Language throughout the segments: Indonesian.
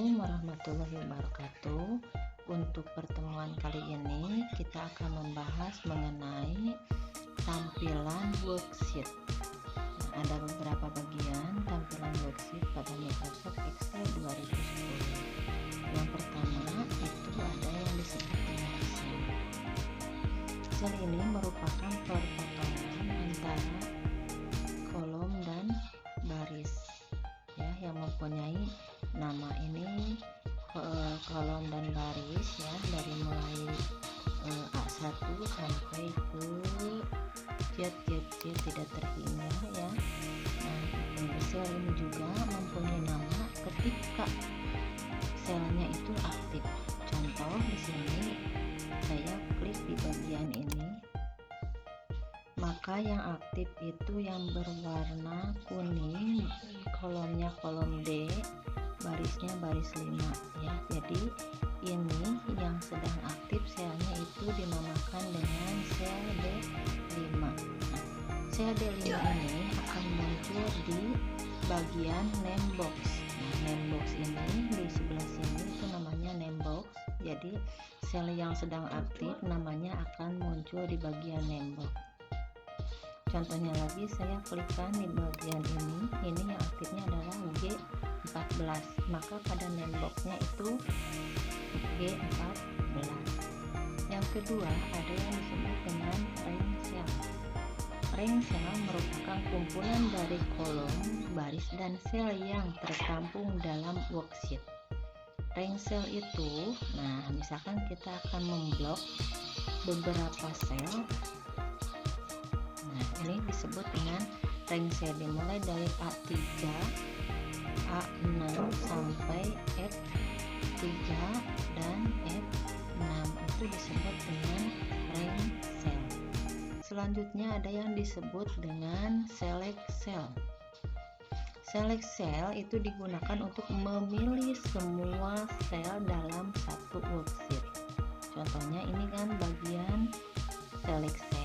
Assalamualaikum warahmatullahi wabarakatuh. Untuk pertemuan kali ini kita akan membahas mengenai tampilan worksheet. Ada beberapa bagian tampilan worksheet pada Microsoft Excel 2010. Yang pertama itu ada yang disebut dengan sel. Sel ini merupakan perpotongan antara kolom dan baris yang mempunyai nama ini kolom dan baris ya, dari mulai A1 sampai ke Z tidak terhingga ya. Nah, sel ini juga mempunyai nama ketika selnya itu aktif. Contoh di sini saya klik di bagian ini, maka yang aktif itu yang berwarna kuning, kolomnya kolom D, barisnya baris 5 ya. Jadi ini yang sedang aktif selnya itu dinamakan dengan sel D5. Sel D5 ini akan muncul di bagian name box. Nah, name box ini di sebelah sini itu namanya name box. Jadi sel yang sedang aktif namanya akan muncul di bagian name box. Contohnya lagi, saya klikkan di bagian ini yang aktifnya adalah G14, maka pada name boxnya itu G14. Yang kedua ada yang disebut dengan rank cell. Rank cell merupakan kumpulan dari kolom, baris, dan sel yang tertampung dalam worksheet. Rank cell itu, nah misalkan kita akan memblok beberapa sel. Nah, ini disebut dengan rank cell, dimulai dari A3, A6 sampai F3 dan F6 itu disebut dengan rank cell. Selanjutnya ada yang disebut dengan select cell. Select cell itu digunakan untuk memilih semua sel dalam satu worksheet. Contohnya ini kan bagian select cell.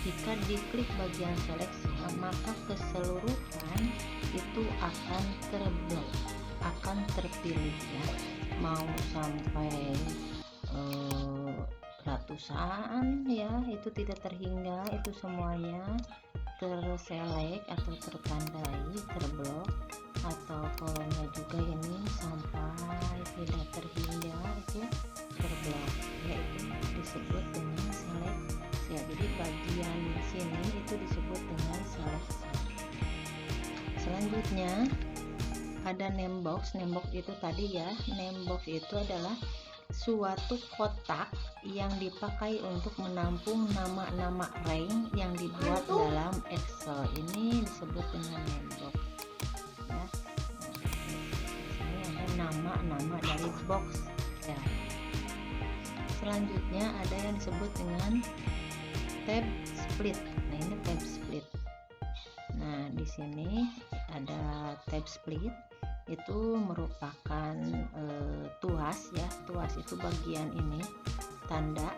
Jika diklik bagian select cell, maka keseluruhan itu akan terblok, akan terpilih ya. Mau sampai ratusan ya, itu tidak terhingga, itu semuanya terselect atau tertandai, terblok, atau kolomnya juga ini sampai tidak terhingga itu terblok, yaitu disebut dengan select cell. Jadi bagian sini itu disebut dengan select cell. Selanjutnya ada name box. Name box itu tadi ya, name box itu adalah suatu kotak yang dipakai untuk menampung nama-nama rank yang dibuat dalam Excel. Ini disebut dengan name box ya. Ini ada nama-nama dari box ya. Selanjutnya ada yang disebut dengan tab split. Nah, ini tab split. Nah, di sini ada tab split, itu merupakan tuas ya. Tuas itu bagian ini tanda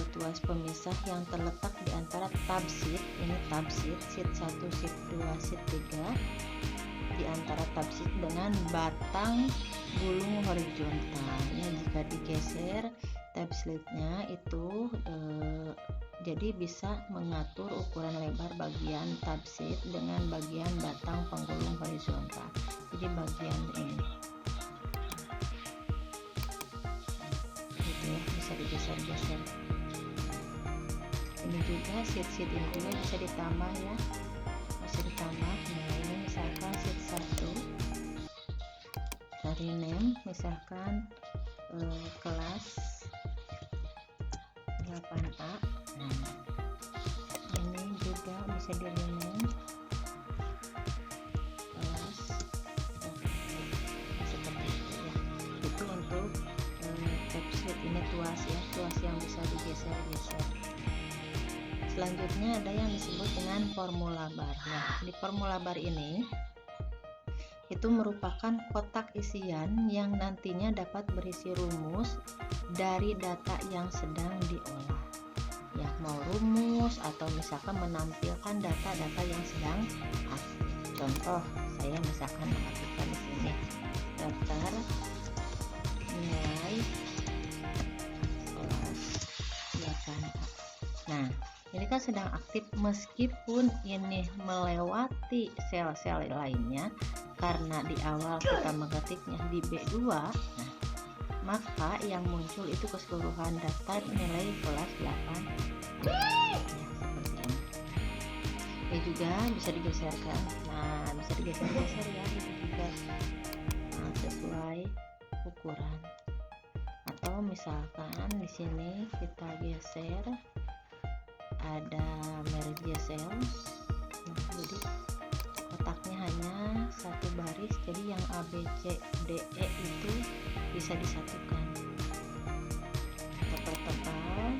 tuas pemisah yang terletak di antara tab sheet. Ini tab sheet, sheet 1, sheet 2, sheet 3, di antara tab sheet dengan batang gulung horizontalnya. Jika digeser tab sheetnya itu jadi bisa mengatur ukuran lebar bagian tab sheet dengan bagian batang penggulung horizontal. Jadi bagian ini gitu ya, bisa digeser-geser. Ini juga sheet ini juga bisa ditambah ya, bisa ditambah. Nah, ini misalkan sheet 1 dari name, misalkan kelas 8A. Nah, ini juga bisa di rename kelas seperti itu ya. Itu untuk tab sheet. Ini tuas ya, tuas yang bisa digeser-geser. Selanjutnya ada yang disebut dengan formula bar. Nah, di formula bar ini itu merupakan kotak isian yang nantinya dapat berisi rumus dari data yang sedang diolah ya, mau rumus atau misalkan menampilkan data-data yang sedang aktif. Contoh, saya misalkan mengaktifkan di sini mereka sedang aktif meskipun ini melewati sel-sel lainnya, karena di awal kita mengetiknya di B2. Nah, maka yang muncul itu keseluruhan daftar nilai kelas 8 ya, seperti ini. Ini juga bisa digeserkan. Nah, bisa digeser-geser ya, itu juga sesuai ukuran. Atau misalkan di sini kita geser, ada merek gesel. Nah, jadi kotaknya hanya satu baris, jadi yang A, B, C, D, E itu bisa disatukan. Tebal-tebal,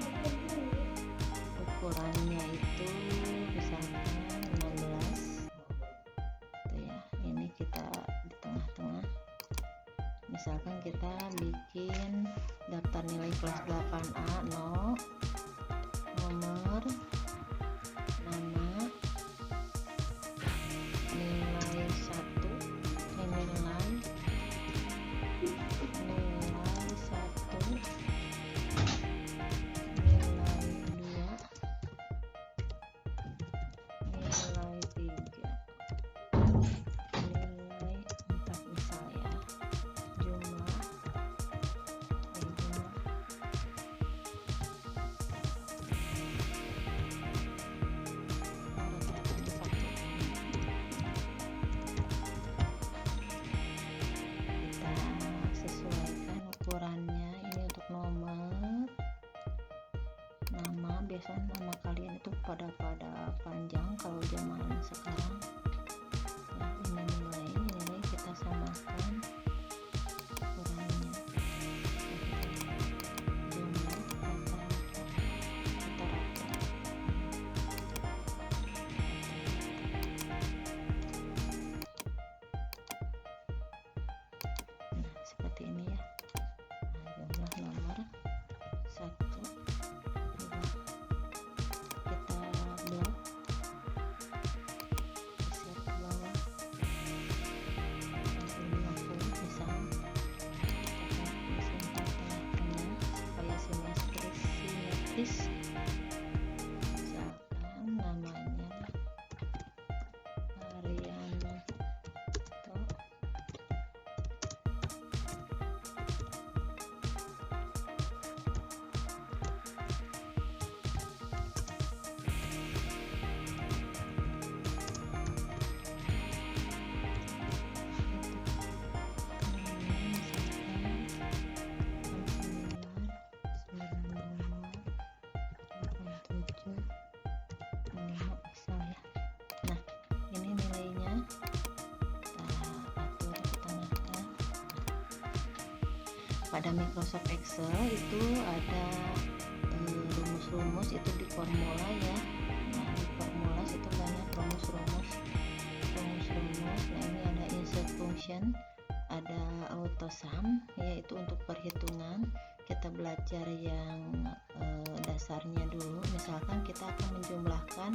ukurannya itu misalkan 16 itu ya. Ini kita di tengah-tengah, misalkan kita bikin daftar nilai kelas 8A 0, nomor, nama, nilai 1, nilai 1, nilai 2, nilai 3, nilai 4 misalnya, jumlah. Ukurannya ini untuk nomor, nama, biasanya nama kalian itu pada panjang kalau zaman sekarang. Nah, ini nilai kita samakan ukurannya, jumlah rata-rata. Nah, seperti ini ya. Jumlah nomor 1, 2, kita blok, geser ke bawah sampai 50 misal, tekan mesin tengah-tengah supaya simetris. Misalkan namanya Arianto. Pada Microsoft Excel itu ada rumus-rumus itu di formula ya. Nah, di formula itu banyak rumus-rumus. Nah, ini ada insert function, ada auto sum yaitu untuk perhitungan. Kita belajar yang dasarnya dulu. Misalkan kita akan menjumlahkan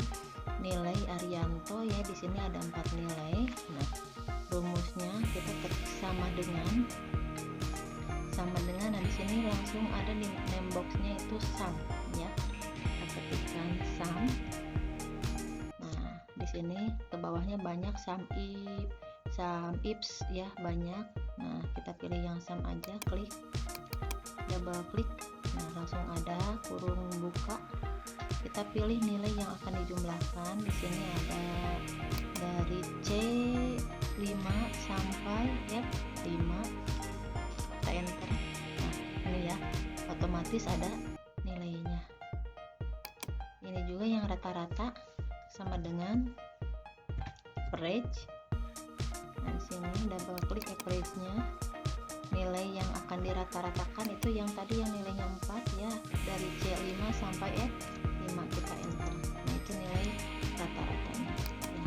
nilai Arianto ya, di sini ada 4 nilai. Nah, rumusnya kita ketik sama dengan, nah di sini langsung ada di name boxnya itu sum ya. Kita ketikkan sum. Nah, di sini ke bawahnya banyak sum ifs ya, banyak. Nah, kita pilih yang sum aja, klik, double klik. Nah, langsung ada kurung buka. Kita pilih nilai yang akan dijumlahkan. Di sini ada dari C5 sampai F5. Kita enter. Nah, ini ya, otomatis ada nilainya. Ini juga yang rata-rata sama dengan average. Nah, di sini double klik average-nya. Nilai yang akan dirata-ratakan itu yang tadi yang nilainya 4 ya, dari C5 sampai F5, kita enter. Nah, itu nilai rata-ratanya ya.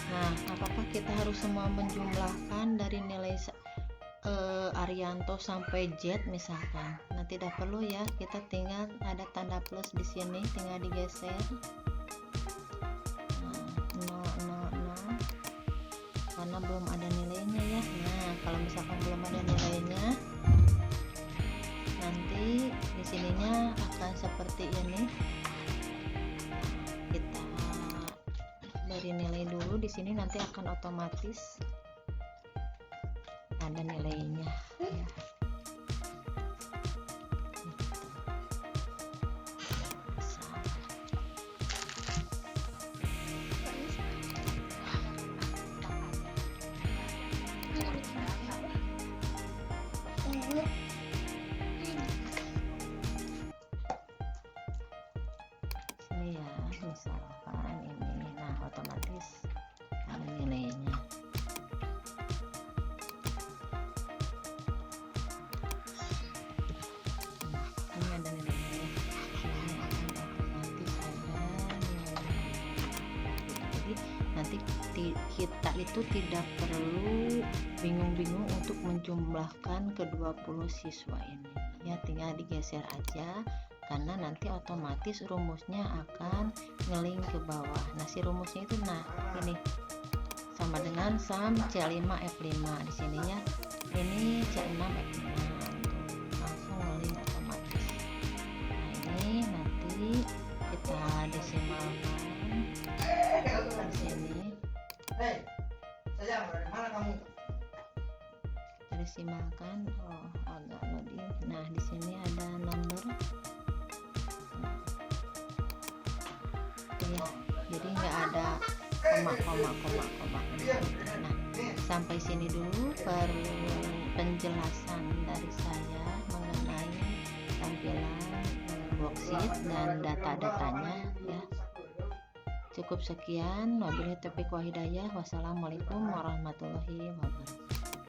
Nah, apakah kita harus semua menjumlahkan dari nilai Arianto sampai Z misalkan? Nah, tidak perlu ya, kita tinggal ada tanda plus di sini, tinggal digeser. Nah, 000 karena belum ada nilainya ya. Nah, kalau misalkan belum ada nilainya, nanti di sininya akan seperti ini. Kita beri nilai dulu di sini, nanti akan otomatis ada nilainya ya. Sini ya, misalkan ini, nah otomatis ada nilainya. Ini ada nilainya, ini akan otomatis ada nilainya. Jadi nanti kita itu tidak perlu bingung-bingung untuk menjumlahkan ke 20 siswa ini ya, tinggal digeser aja karena nanti otomatis rumusnya akan ngeling ke bawah. Nah si rumusnya itu nah ini sama dengan sum C5F5 di sininya, ini C6F6 langsung ngeling otomatis. Nah ini nanti kita desimalkan di sini. Sayang, dari mana kamu? Desimalkan, oh agak loading. Nah di sini ada number ya, jadi nggak ada koma. Nah sampai sini dulu penjelasan dari saya mengenai tampilan worksheet dan data-datanya ya. Cukup sekian, wabillahi taufiq wal hidayah. Wassalamualaikum warahmatullahi wabarakatuh.